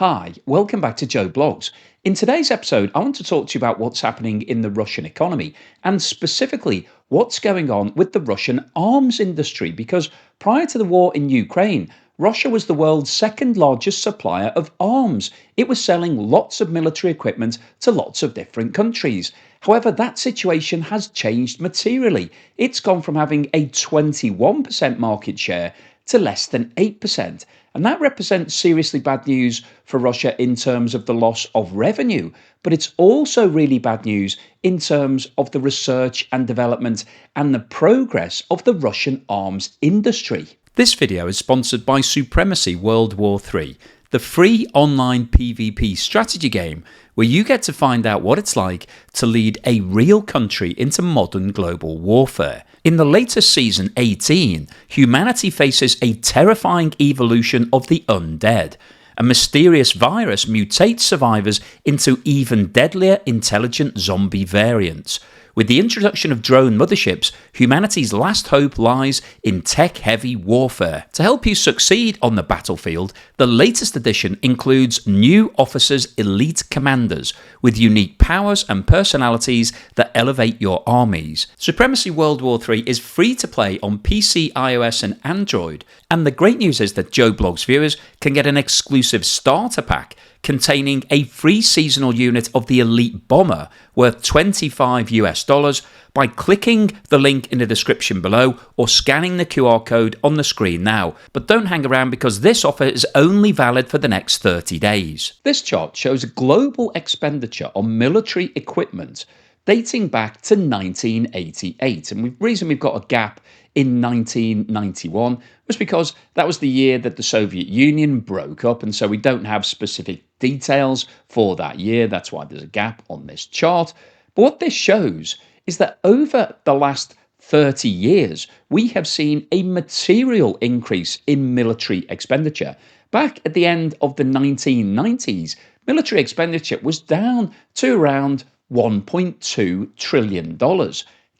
Hi, welcome back to Joe Blogs. In today's episode, I want to talk to you about what's happening in the Russian economy and specifically what's going on with the Russian arms industry. Because prior to the war in Ukraine, Russia was the world's second largest supplier of arms. It was selling lots of military equipment to lots of different countries. However, that situation has changed materially. It's gone from having a 21% market share to less than 8%. And that represents seriously bad news for Russia in terms of the loss of revenue. But it's also really bad news in terms of the research and development and the progress of the Russian arms industry. This video is sponsored by Supremacy World War III, the free online PvP strategy game where you get to find out what it's like to lead a real country into modern global warfare. In the latest season 18, humanity faces a terrifying evolution of the undead. A mysterious virus mutates survivors into even deadlier intelligent zombie variants. With the introduction of drone motherships, humanity's last hope lies in tech-heavy warfare. To help you succeed on the battlefield, the latest edition includes new officers' elite commanders with unique powers and personalities that elevate your armies. Supremacy World War III is free to play on PC, iOS and Android. And the great news is that Joe Blogs viewers can get an exclusive starter pack containing a free seasonal unit of the Elite Bomber worth $25 by clicking the link in the description below or scanning the QR code on the screen now. But don't hang around because this offer is only valid for the next 30 days. This chart shows global expenditure on military equipment dating back to 1988. And the reason we've got a gap in 1991 was because that was the year that the Soviet Union broke up, and so we don't have specific details for that year. That's why there's a gap on this chart. But what this shows is that over the last 30 years, we have seen a material increase in military expenditure. Back at the end of the 1990s, military expenditure was down to around $1.2 trillion.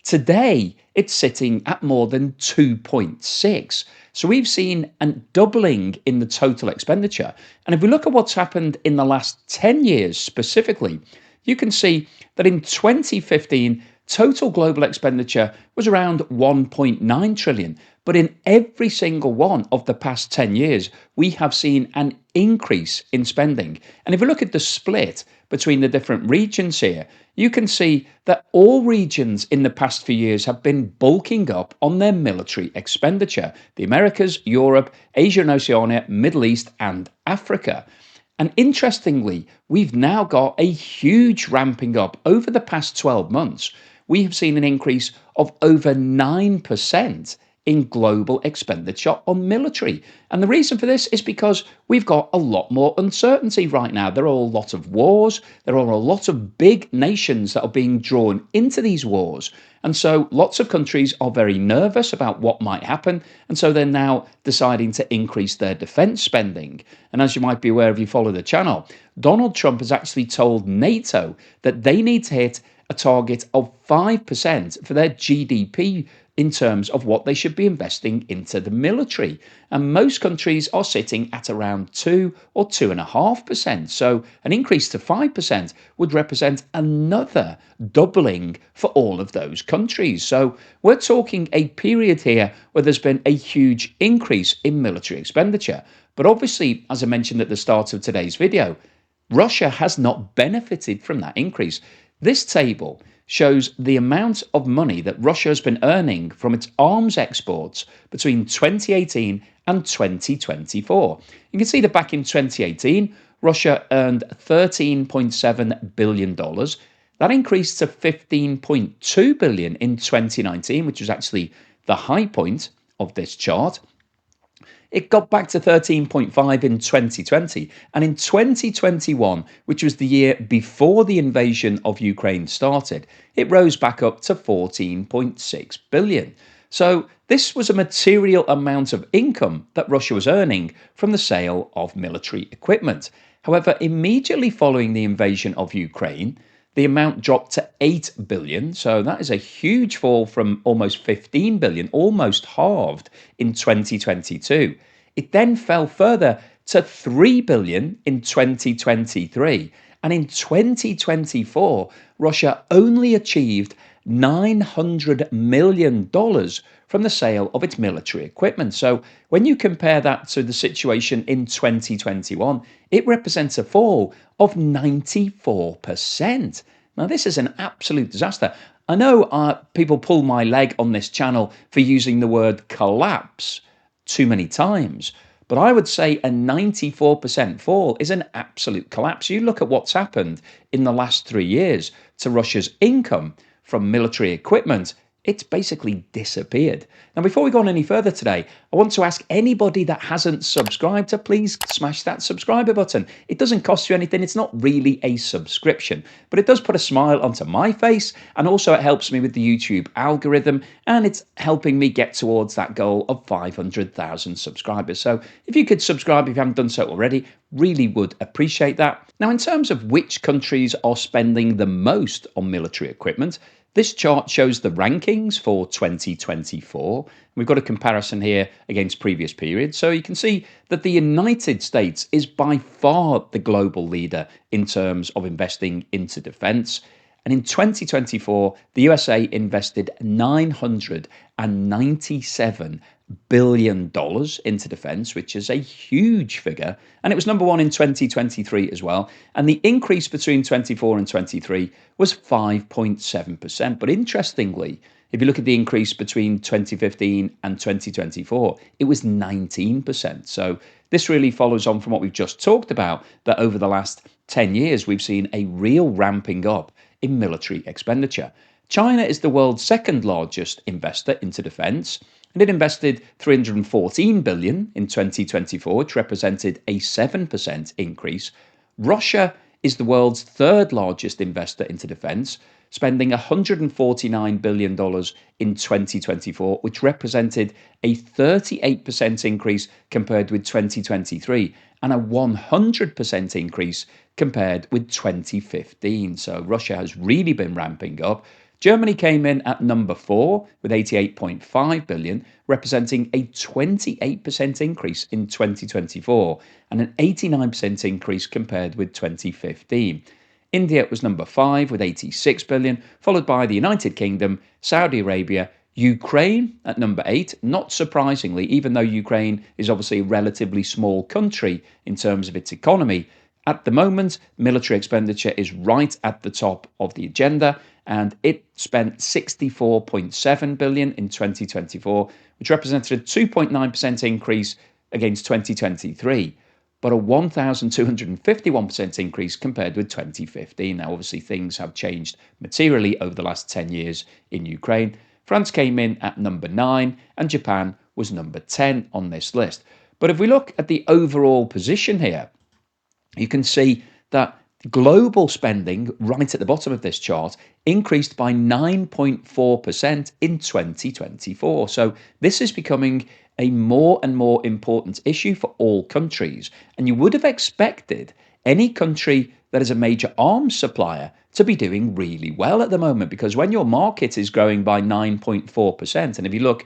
Today, it's sitting at more than 2.6. So we've seen a doubling in the total expenditure. And if we look at what's happened in the last 10 years specifically, you can see that in 2015, total global expenditure was around 1.9 trillion. But in every single one of the past 10 years, we have seen an increase in spending. And if we look at the split between the different regions here, you can see that all regions in the past few years have been bulking up on their military expenditure. The Americas, Europe, Asia and Oceania, Middle East and Africa. And interestingly, we've now got a huge ramping up over the past 12 months. We have seen an increase of over 9% in global expenditure on military. And the reason for this is because we've got a lot more uncertainty right now. There are a lot of wars. There are a lot of big nations that are being drawn into these wars. And so lots of countries are very nervous about what might happen. And so they're now deciding to increase their defense spending. And as you might be aware if you follow the channel, Donald Trump has actually told NATO that they need to hit a target of 5% for their GDP in terms of what they should be investing into the military. And most countries are sitting at around 2 or 2.5%. So an increase to 5% would represent another doubling for all of those countries. So we're talking a period here where there's been a huge increase in military expenditure. But obviously, as I mentioned at the start of today's video, Russia has not benefited from that increase. This table shows the amount of money that Russia has been earning from its arms exports between 2018 and 2024. You can see that back in 2018, Russia earned $13.7 billion. That increased to $15.2 billion in 2019, which was actually the high point of this chart. It got back to 13.5 in 2020, and in 2021, which was the year before the invasion of Ukraine started, it rose back up to 14.6 billion. So this was a material amount of income that Russia was earning from the sale of military equipment. However, immediately following the invasion of Ukraine, the amount dropped to 8 billion. So that is a huge fall from almost 15 billion, almost halved in 2022. It then fell further to 3 billion in 2023. And in 2024, Russia only achieved $900 million from the sale of its military equipment. So when you compare that to the situation in 2021, it represents a fall of 94%. Now, this is an absolute disaster. I know people pull my leg on this channel for using the word collapse too many times, but I would say a 94% fall is an absolute collapse. You look at what's happened in the last 3 years to Russia's income from military equipment, it's basically disappeared. Now, before we go on any further today, I want to ask anybody that hasn't subscribed to please smash that subscriber button. It doesn't cost you anything. It's not really a subscription, but it does put a smile onto my face, and also it helps me with the YouTube algorithm, and it's helping me get towards that goal of 500,000 subscribers. So if you could subscribe if you haven't done so already, really would appreciate that. Now, in terms of which countries are spending the most on military equipment, this chart shows the rankings for 2024. We've got a comparison here against previous periods. So you can see that the United States is by far the global leader in terms of investing into defense. And in 2024, the USA invested $997 billion into defense, which is a huge figure. And it was number one in 2023 as well. And the increase between 24 and 23 was 5.7%. But interestingly, if you look at the increase between 2015 and 2024, it was 19%. So this really follows on from what we've just talked about, that over the last 10 years, we've seen a real ramping up in military expenditure. China is the world's second largest investor into defense, and it invested 314 billion in 2024, which represented a 7% increase. Russia is the world's third largest investor into defense, spending $149 billion in 2024, which represented a 38% increase compared with 2023 and a 100% increase compared with 2015. So Russia has really been ramping up. Germany came in at number 4 with 88.5 billion, representing a 28% increase in 2024 and an 89% increase compared with 2015. India was number 5 with 86 billion, followed by the United Kingdom, Saudi Arabia, Ukraine at number 8. Not surprisingly, even though Ukraine is obviously a relatively small country in terms of its economy, at the moment, military expenditure is right at the top of the agenda, and it spent 64.7 billion in 2024, which represented a 2.9% increase against 2023, but a 1,251% increase compared with 2015. Now, obviously, things have changed materially over the last 10 years in Ukraine. France came in at number 9, and Japan was number 10 on this list. But if we look at the overall position here, you can see that global spending, right at the bottom of this chart, increased by 9.4% in 2024. So this is becoming a more and more important issue for all countries. And you would have expected any country that is a major arms supplier to be doing really well at the moment, because when your market is growing by 9.4%, and if you look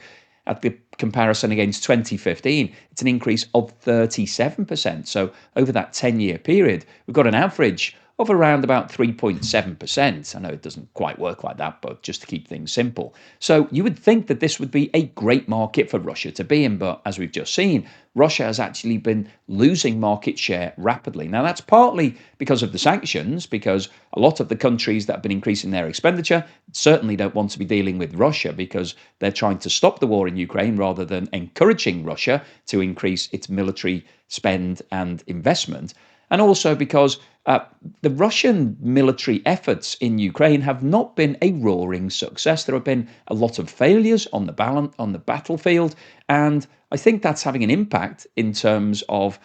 at the comparison against 2015, it's an increase of 37%. So over that 10-year period, we've got an average of around about 3.7%. I know it doesn't quite work like that, but just to keep things simple. So you would think that this would be a great market for Russia to be in, but as we've just seen, Russia has actually been losing market share rapidly. Now, that's partly because of the sanctions, because a lot of the countries that have been increasing their expenditure certainly don't want to be dealing with Russia, because they're trying to stop the war in Ukraine rather than encouraging Russia to increase its military spend and investment. And also because the Russian military efforts in Ukraine have not been a roaring success. There have been a lot of failures on the battlefield, and I think that's having an impact in terms of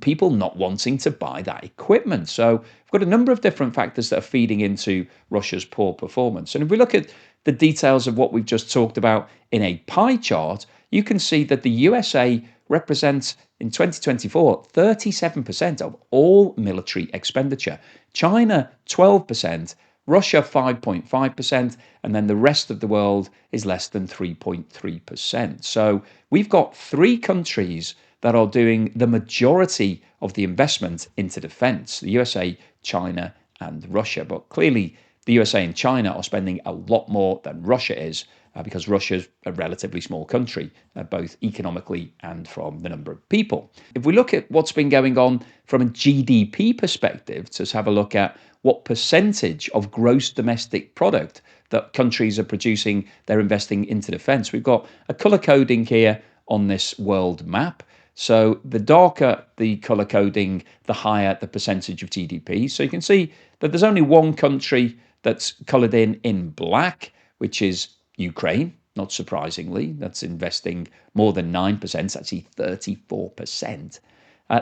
people not wanting to buy that equipment. So we've got a number of different factors that are feeding into Russia's poor performance. And if we look at the details of what we've just talked about in a pie chart, you can see that the USA represents in 2024 37% of all military expenditure, China 12%, Russia 5.5%, and then the rest of the world is less than 3.3%. So we've got 3 countries that are doing the majority of the investment into defense: the USA, China, and Russia. But clearly, the USA and China are spending a lot more than Russia is, because Russia's a relatively small country, both economically and from the number of people. If we look at what's been going on from a GDP perspective, to have a look at what percentage of gross domestic product that countries are producing, they're investing into defense. We've got a color coding here on this world map. So the darker the color coding, the higher the percentage of GDP. So you can see that there's only one country that's colored in black, which is Ukraine. Not surprisingly, that's investing more than 9%, it's actually 34%.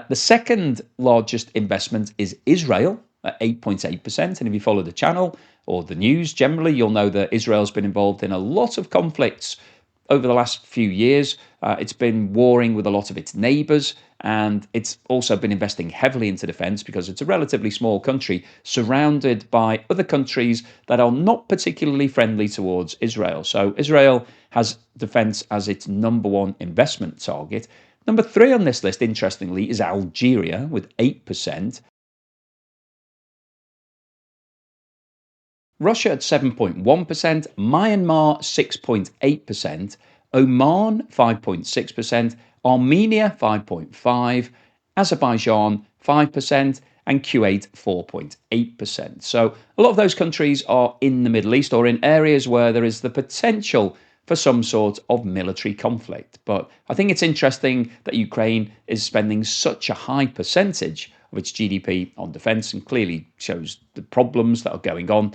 The second largest investment is Israel at 8.8%. And if you follow the channel or the news generally, you'll know that Israel's been involved in a lot of conflicts over the last few years. It's been warring with a lot of its neighbors, and it's also been investing heavily into defense because it's a relatively small country surrounded by other countries that are not particularly friendly towards Israel. So Israel has defense as its number one investment target. Number 3 on this list, interestingly, is Algeria with 8%. Russia at 7.1%, Myanmar 6.8%, Oman 5.6%, Armenia 5.5%, Azerbaijan 5%, and Kuwait 4.8%. So a lot of those countries are in the Middle East or in areas where there is the potential for some sort of military conflict. But I think it's interesting that Ukraine is spending such a high percentage of its GDP on defense, and clearly shows the problems that are going on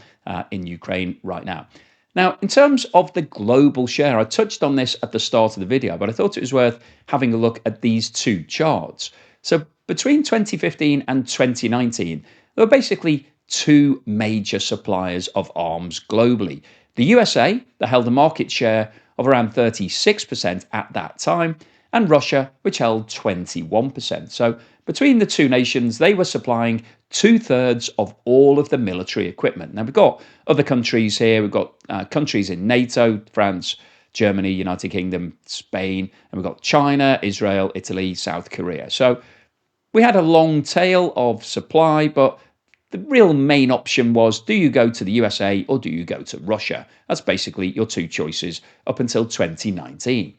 in Ukraine right now. Now, in terms of the global share, I touched on this at the start of the video, but I thought it was worth having a look at these two charts. So between 2015 and 2019, there were basically two major suppliers of arms globally. The USA, that held a market share of around 36% at that time, and Russia, which held 21%. So between the two nations, they were supplying 2/3 of all of the military equipment. Now, we've got other countries here. We've got countries in NATO: France, Germany, United Kingdom, Spain, and we've got China, Israel, Italy, South Korea. So we had a long tail of supply, but the real main option was, do you go to the USA or do you go to Russia? That's basically your two choices up until 2019.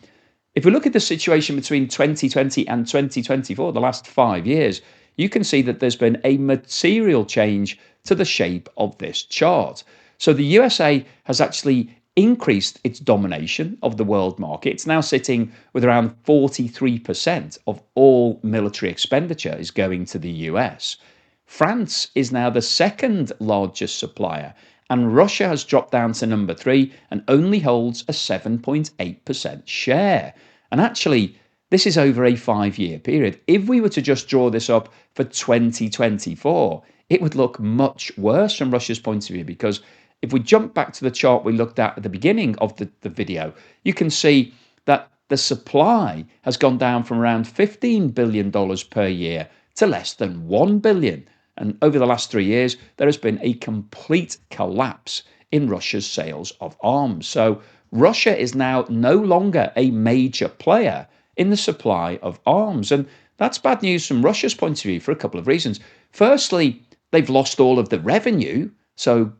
If we look at the situation between 2020 and 2024, the last 5 years, you can see that there's been a material change to the shape of this chart. So the USA has actually increased its domination of the world market. It's now sitting with around 43% of all military expenditure is going to the US. France is now the second largest supplier, and Russia has dropped down to number 3 and only holds a 7.8% share. And actually, this is over a 5-year period. If we were to just draw this up for 2024, it would look much worse from Russia's point of view, because if we jump back to the chart we looked at the beginning of the video, you can see that the supply has gone down from around $15 billion per year to less than $1 billion. And over the last 3 years, there has been a complete collapse in Russia's sales of arms. So Russia is now no longer a major player in the supply of arms. And that's bad news from Russia's point of view for a couple of reasons. Firstly, they've lost all of the revenue. So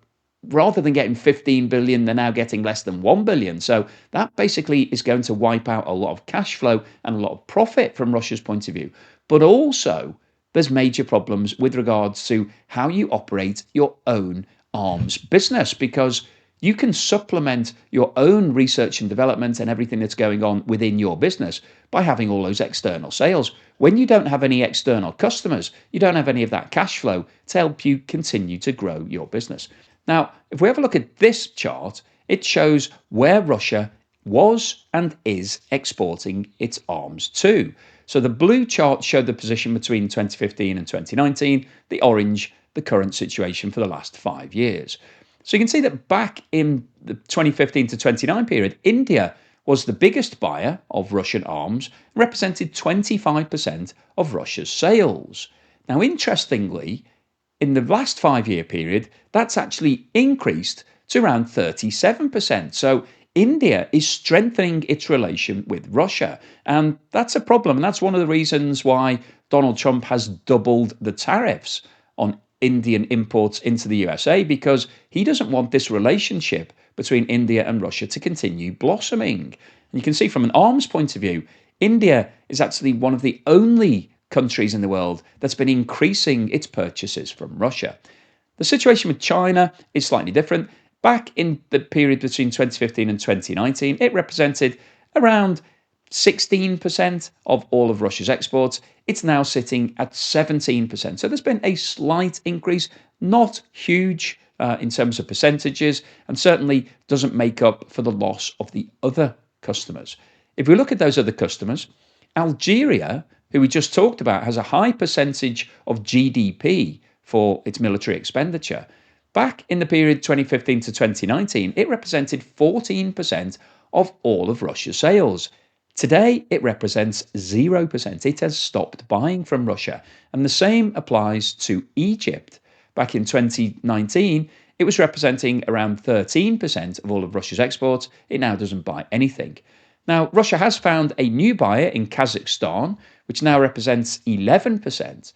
rather than getting 15 billion, they're now getting less than 1 billion. So that basically is going to wipe out a lot of cash flow and a lot of profit from Russia's point of view. But also, there's major problems with regards to how you operate your own arms business, because you can supplement your own research and development and everything that's going on within your business by having all those external sales. When you don't have any external customers, you don't have any of that cash flow to help you continue to grow your business. Now, if we have a look at this chart, it shows where Russia was and is exporting its arms to. So the blue chart showed the position between 2015 and 2019, the orange, the current situation for the last 5 years. So you can see that back in the 2015 to 29 period, India was the biggest buyer of Russian arms, represented 25% of Russia's sales. Now, interestingly, in the last 5-year period, that's actually increased to around 37%. So India is strengthening its relation with Russia. And that's a problem. And that's one of the reasons why Donald Trump has doubled the tariffs on Indian imports into the USA, because he doesn't want this relationship between India and Russia to continue blossoming. And you can see from an arms point of view, India is actually one of the only countries in the world that's been increasing its purchases from Russia. The situation with China is slightly different. Back in the period between 2015 and 2019, it represented around 16% of all of Russia's exports. It's now sitting at 17%. So there's been a slight increase, not huge in terms of percentages, and certainly doesn't make up for the loss of the other customers. If we look at those other customers, Algeria, who we just talked about, has a high percentage of GDP for its military expenditure. Back in the period 2015 to 2019, it represented 14% of all of Russia's sales. Today, it represents 0%. It has stopped buying from Russia. And the same applies to Egypt. Back in 2019, it was representing around 13% of all of Russia's exports. It now doesn't buy anything. Now, Russia has found a new buyer in Kazakhstan, which now represents 11%.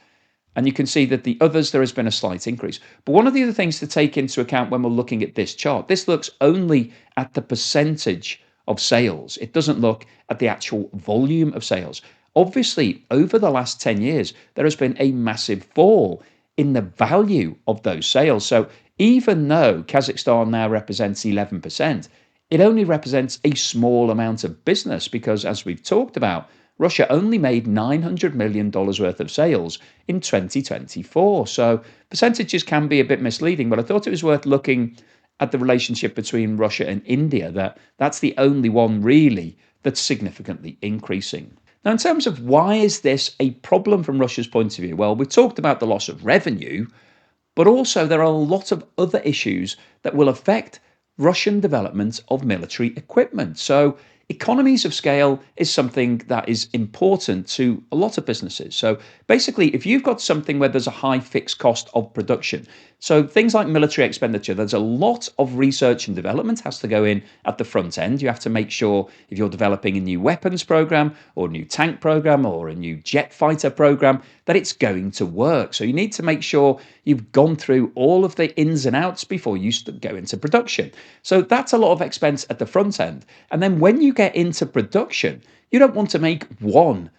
And you can see that the others, there has been a slight increase. But one of the other things to take into account when we're looking at this chart, this looks only at the percentage of sales. It doesn't look at the actual volume of sales. Obviously, over the last 10 years, there has been a massive fall in the value of those sales. So even though Kazakhstan now represents 11%, it only represents a small amount of business because, as we've talked about, Russia only made $900 million worth of sales in 2024. So percentages can be a bit misleading, but I thought it was worth looking at the relationship between Russia and India. That's the only one really that's significantly increasing. Now, in terms of why is this a problem from Russia's point of view? Well, we've talked about the loss of revenue, but also there are a lot of other issues that will affect Russian development of military equipment. So economies of scale is something that is important to a lot of businesses. So basically, if you've got something where there's a high fixed cost of production, so things like military expenditure, there's a lot of research and development has to go in at the front end. You have to make sure if you're developing a new weapons program or a new tank program or a new jet fighter program, that it's going to work. So you need to make sure you've gone through all of the ins and outs before you go into production. So that's a lot of expense at the front end. And then when you get into production, you don't want to make one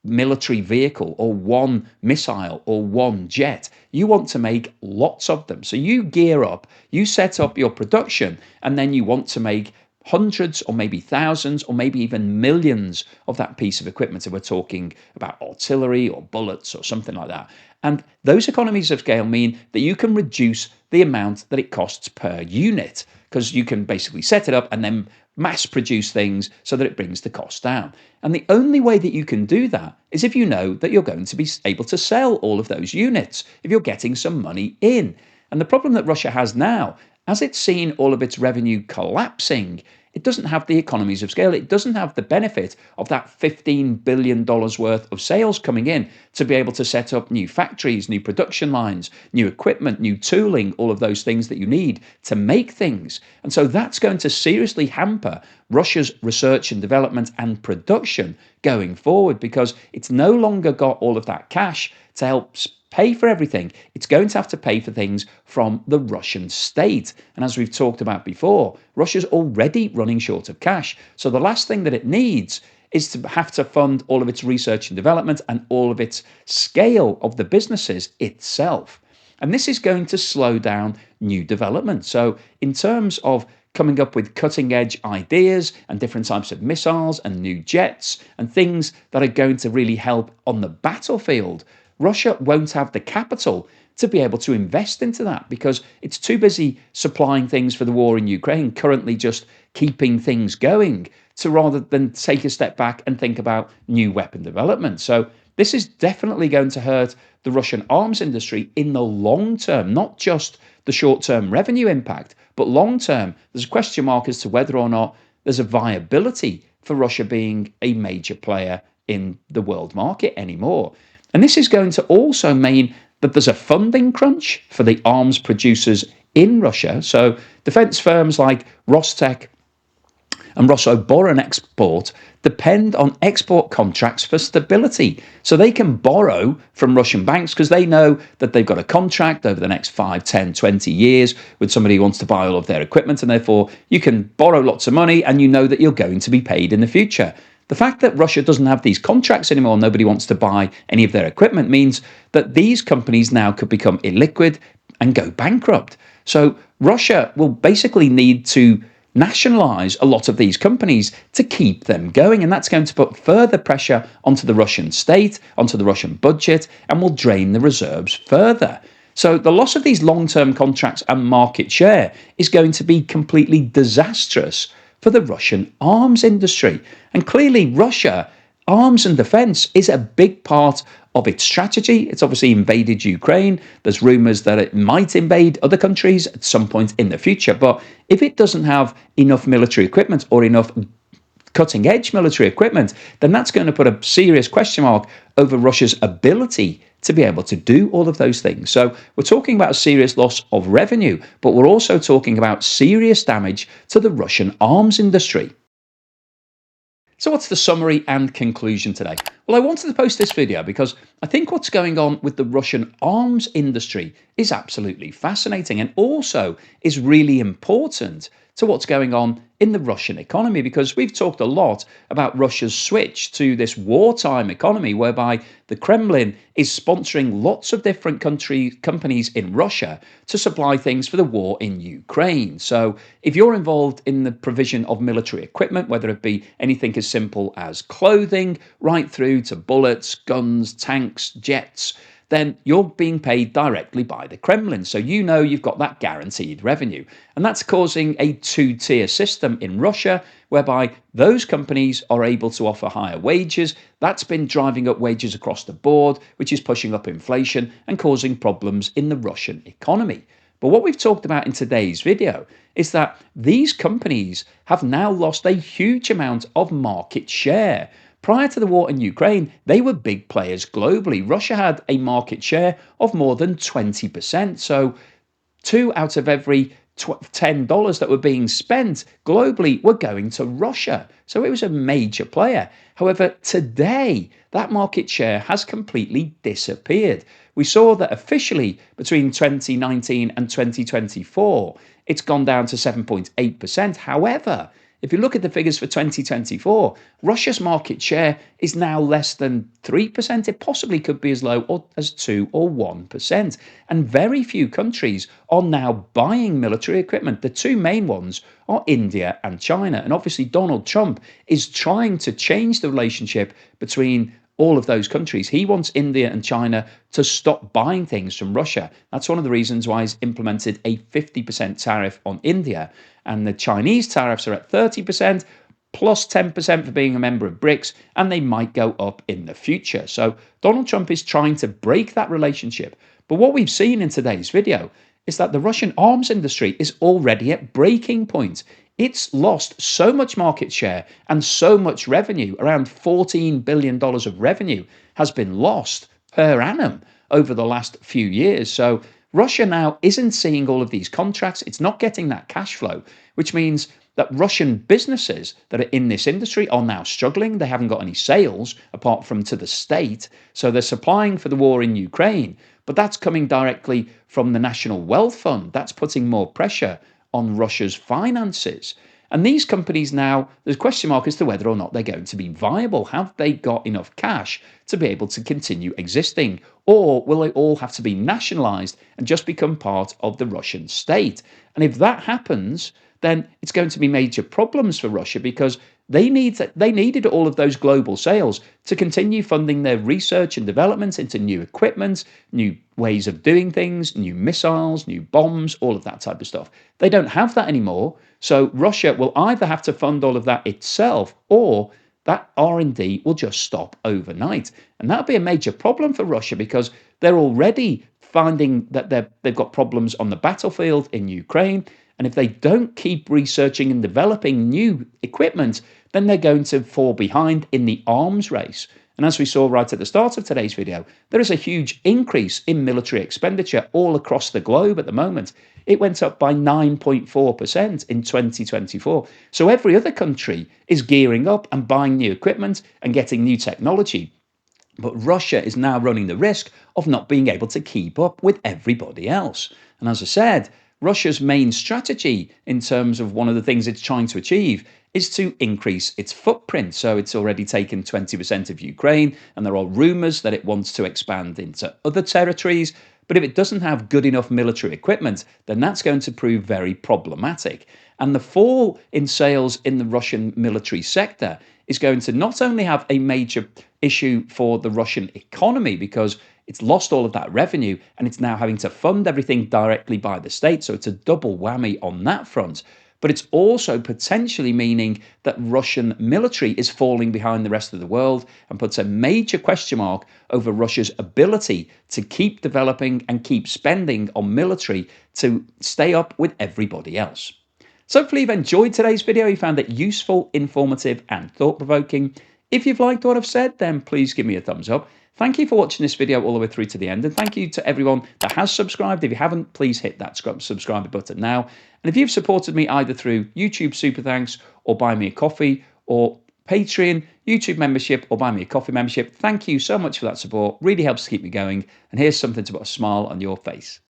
military vehicle or one missile or one jet. You want to make lots of them. So you gear up, you set up your production, and then you want to make hundreds or maybe thousands or maybe even millions of that piece of equipment. So we're talking about artillery or bullets or something like that. And those economies of scale mean that you can reduce the amount that it costs per unit, because you can basically set it up and then mass produce things so that it brings the cost down. And the only way that you can do that is if you know that you're going to be able to sell all of those units, if you're getting some money in. And the problem that Russia has now, as it's seen all of its revenue collapsing, it doesn't have the economies of scale. It doesn't have the benefit of that $15 billion worth of sales coming in to be able to set up new factories, new production lines, new equipment, new tooling, all of those things that you need to make things. And so that's going to seriously hamper Russia's research and development and production going forward, because it's no longer got all of that cash to help pay for everything. It's going to have to pay for things from the Russian state. And as we've talked about before, Russia's already running short of cash. So the last thing that it needs is to have to fund all of its research and development and all of its scale of the businesses itself. And this is going to slow down new development. So in terms of coming up with cutting edge ideas and different types of missiles and new jets and things that are going to really help on the battlefield, Russia won't have the capital to be able to invest into that because it's too busy supplying things for the war in Ukraine, currently just keeping things going, to rather than take a step back and think about new weapon development. So this is definitely going to hurt the Russian arms industry in the long term, not just the short-term revenue impact, but long-term. There's a question mark as to whether or not there's a viability for Russia being a major player in the world market anymore. And this is going to also mean that there's a funding crunch for the arms producers in Russia. So defense firms like Rostec and Russia borrow and export depend on export contracts for stability. So they can borrow from Russian banks because they know that they've got a contract over the next 5, 10, 20 years with somebody who wants to buy all of their equipment, and therefore you can borrow lots of money and you know that you're going to be paid in the future. The fact that Russia doesn't have these contracts anymore, nobody wants to buy any of their equipment, means that these companies now could become illiquid and go bankrupt. So Russia will basically need to nationalize a lot of these companies to keep them going. And that's going to put further pressure onto the Russian state, onto the Russian budget, and will drain the reserves further. So the loss of these long-term contracts and market share is going to be completely disastrous for the Russian arms industry. And clearly, Russia, arms and defense is a big part of its strategy. It's obviously invaded Ukraine. There's rumors that it might invade other countries at some point in the future. But if it doesn't have enough military equipment or enough cutting edge military equipment, then that's going to put a serious question mark over Russia's ability to be able to do all of those things. So we're talking about a serious loss of revenue, but we're also talking about serious damage to the Russian arms industry. So what's the summary and conclusion today? Well, I wanted to post this video because I think what's going on with the Russian arms industry is absolutely fascinating, and also is really important to what's going on in the Russian economy, because we've talked a lot about Russia's switch to this wartime economy whereby the Kremlin is sponsoring lots of different companies in Russia to supply things for the war in Ukraine. So if you're involved in the provision of military equipment, whether it be anything as simple as clothing right through to bullets, guns, tanks, jets, then you're being paid directly by the Kremlin. So you know you've got that guaranteed revenue. And that's causing a two-tier system in Russia, whereby those companies are able to offer higher wages. That's been driving up wages across the board, which is pushing up inflation and causing problems in the Russian economy. But what we've talked about in today's video is that these companies have now lost a huge amount of market share. Prior to the war in Ukraine, they were big players globally. Russia had a market share of more than 20%. So 2 out of every $10 that were being spent globally were going to Russia. So it was a major player. However, today, that market share has completely disappeared. We saw that officially between 2019 and 2024, it's gone down to 7.8%. However, if you look at the figures for 2024, Russia's market share is now less than 3%. It possibly could be as low as 2 or 1%. And very few countries are now buying military equipment. The two main ones are India and China. And obviously, Donald Trump is trying to change the relationship between all of those countries. He wants India and China to stop buying things from Russia. That's one of the reasons why he's implemented a 50% tariff on India. And the Chinese tariffs are at 30%, plus 10% for being a member of BRICS, and they might go up in the future. So Donald Trump is trying to break that relationship. But what we've seen in today's video is that the Russian arms industry is already at breaking point. It's lost so much market share and so much revenue. Around $14 billion of revenue has been lost per annum over the last few years. So Russia now isn't seeing all of these contracts. It's not getting that cash flow, which means that Russian businesses that are in this industry are now struggling. They haven't got any sales apart from to the state. So they're supplying for the war in Ukraine, but that's coming directly from the National Wealth Fund. That's putting more pressure on Russia's finances. And these companies now, there's a question mark as to whether or not they're going to be viable. Have they got enough cash to be able to continue existing? Or will they all have to be nationalized and just become part of the Russian state? And if that happens, then it's going to be major problems for Russia, because they needed all of those global sales to continue funding their research and development into new equipment, new ways of doing things, new missiles, new bombs, all of that type of stuff. They don't have that anymore. So Russia will either have to fund all of that itself, or that R&D will just stop overnight. And that'll be a major problem for Russia, because they're already finding that they've got problems on the battlefield in Ukraine. And if they don't keep researching and developing new equipment, then they're going to fall behind in the arms race. And as we saw right at the start of today's video, there is a huge increase in military expenditure all across the globe at the moment. It went up by 9.4% in 2024. So every other country is gearing up and buying new equipment and getting new technology. But Russia is now running the risk of not being able to keep up with everybody else. And as I said, Russia's main strategy in terms of one of the things it's trying to achieve is to increase its footprint. So it's already taken 20% of Ukraine, and there are rumors that it wants to expand into other territories. But if it doesn't have good enough military equipment, then that's going to prove very problematic. And the fall in sales in the Russian military sector is going to not only have a major issue for the Russian economy because it's lost all of that revenue and it's now having to fund everything directly by the state. So it's a double whammy on that front. But it's also potentially meaning that Russian military is falling behind the rest of the world and puts a major question mark over Russia's ability to keep developing and keep spending on military to stay up with everybody else. So hopefully you've enjoyed today's video, you found it useful, informative and thought-provoking. If you've liked what I've said, then please give me a thumbs up. Thank you for watching this video all the way through to the end, and thank you to everyone that has subscribed. If you haven't, please hit that subscribe button now. And if you've supported me either through YouTube Super Thanks or Buy Me a Coffee or Patreon, YouTube membership or Buy Me a Coffee membership, thank you so much for that support. Really helps to keep me going. And here's something to put a smile on your face.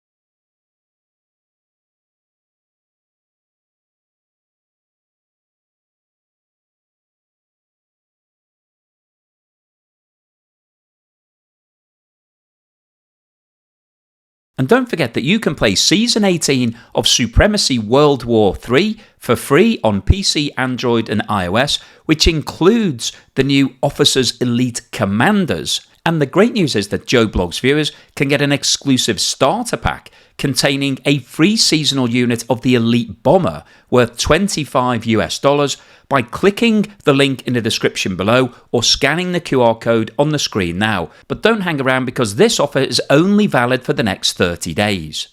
And don't forget that you can play Season 18 of Supremacy World War III for free on PC, Android and iOS, which includes the new Officers Elite Commanders. And the great news is that Joe Blogs viewers can get an exclusive starter pack containing a free seasonal unit of the Elite Bomber worth $25 by clicking the link in the description below or scanning the QR code on the screen now. But don't hang around because this offer is only valid for the next 30 days.